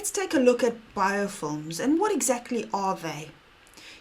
let's take a look at biofilms and what exactly are they.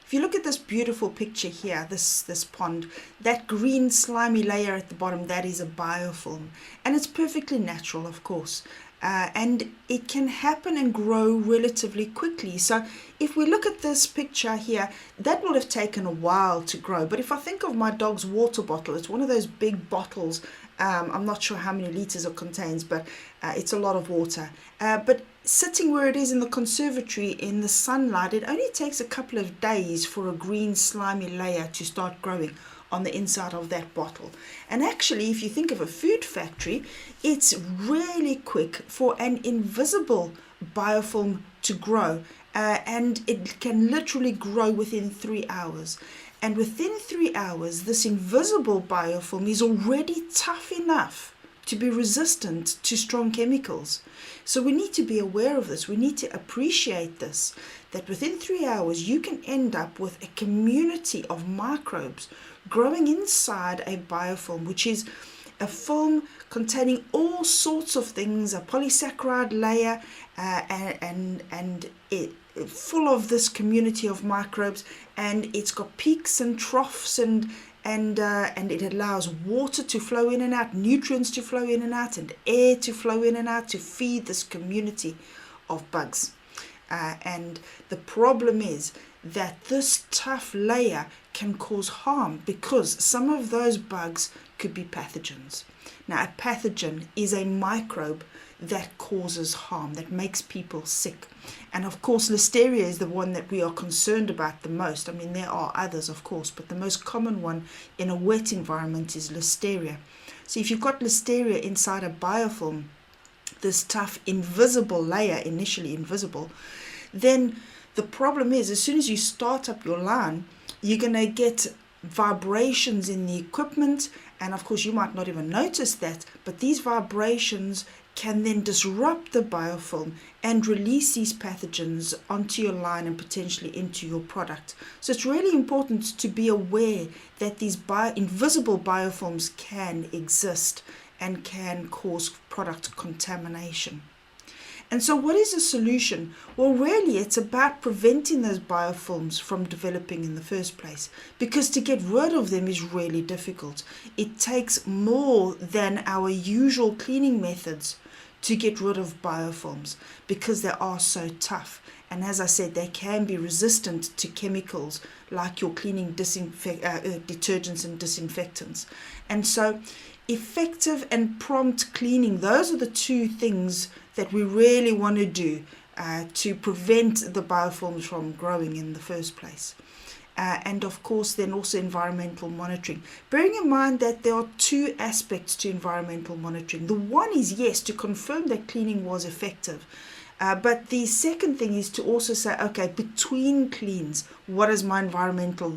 If you look at this beautiful picture here, this pond, that green slimy layer at the bottom, that is a biofilm. And it's perfectly natural, of course. And it can happen and grow relatively quickly. So if we look at this picture here, that will have taken a while to grow. But if I think of my dog's water bottle, it's one of those big bottles. I'm not sure how many liters it contains, but it's a lot of water. But sitting where it is in the conservatory in the sunlight, it only takes a couple of days for a green slimy layer to start growing on the inside of that bottle. And actually, if you think of a food factory, it's really quick for an invisible biofilm to grow, and it can literally grow within 3 hours. And within 3 hours, this invisible biofilm is already tough enough to be resistant to strong chemicals. So we need to be aware of this. We need to appreciate this, that within 3 hours, you can end up with a community of microbes growing inside a biofilm, which is a film containing all sorts of things, a polysaccharide layer, and it full of this community of microbes, and it's got peaks and troughs, and it allows water to flow in and out, nutrients to flow in and out, and air to flow in and out to feed this community of bugs. And the problem is that this tough layer can cause harm because some of those bugs could be pathogens. Now, a pathogen is a microbe that causes harm, that makes people sick. And of course, Listeria is the one that we are concerned about the most. I mean, there are others, of course, but the most common one in a wet environment is Listeria. So if you've got Listeria inside a biofilm, this tough invisible layer, initially invisible, then the problem is, as soon as you start up your line, you're going to get vibrations in the equipment, and of course you might not even notice that, but these vibrations can then disrupt the biofilm and release these pathogens onto your line and potentially into your product. So it's really important to be aware that these invisible biofilms can exist and can cause product contamination. And so what is the solution? Well, really, it's about preventing those biofilms from developing in the first place, because to get rid of them is really difficult. It takes more than our usual cleaning methods to get rid of biofilms because they are so tough. And as I said, they can be resistant to chemicals like your cleaning detergents and disinfectants. And so effective and prompt cleaning, those are the two things that we really want to do to prevent the biofilms from growing in the first place. And of course, then also environmental monitoring. Bearing in mind that there are two aspects to environmental monitoring. The one is, yes, to confirm that cleaning was effective. But the second thing is to also say, okay, between cleans, what does my environmental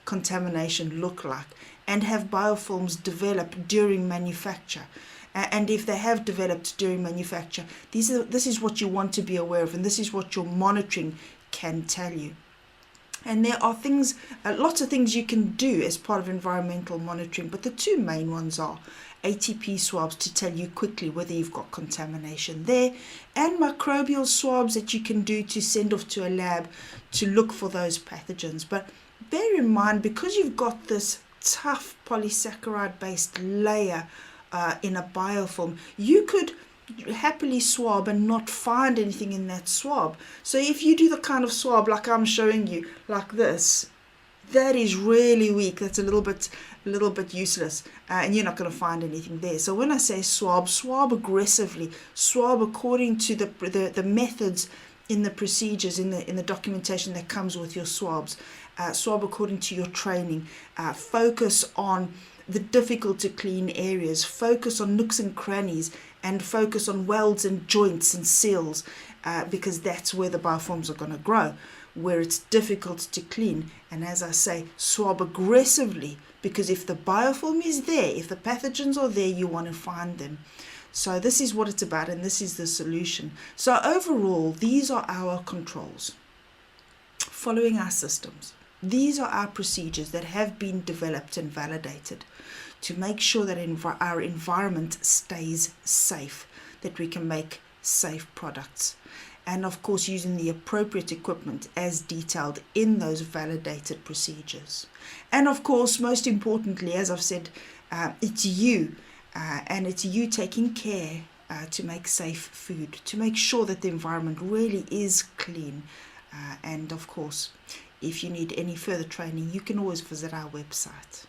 contamination look like? And have biofilms develop during manufacture? And if they have developed during manufacture, this is what you want to be aware of, and this is what your monitoring can tell you. And there are things, lots of things you can do as part of environmental monitoring, but the two main ones are ATP swabs to tell you quickly whether you've got contamination there, and microbial swabs that you can do to send off to a lab to look for those pathogens. But bear in mind, because you've got this tough polysaccharide based layer in a biofilm, you could happily swab and not find anything in that swab. So if you do the kind of swab like I'm showing you, like this, that is really weak. That's a little bit useless, and you're not going to find anything there. So when I say swab, swab aggressively, swab according to the methods in the procedures, in the documentation that comes with your swabs. Swab according to your training. Focus on the difficult to clean areas. Focus on nooks and crannies, and focus on welds and joints and seals, because that's where the biofilms are going to grow, where it's difficult to clean. And as I say, swab aggressively, because if the biofilm is there, if the pathogens are there, you want to find them. So this is what it's about, and this is the solution. So overall, these are our controls. Following our systems. These are our procedures that have been developed and validated to make sure that our environment stays safe, that we can make safe products. And of course, using the appropriate equipment as detailed in those validated procedures. And of course, most importantly, as I've said, it's you, and it's you taking care to make safe food, to make sure that the environment really is clean. And of course, if you need any further training, you can always visit our website.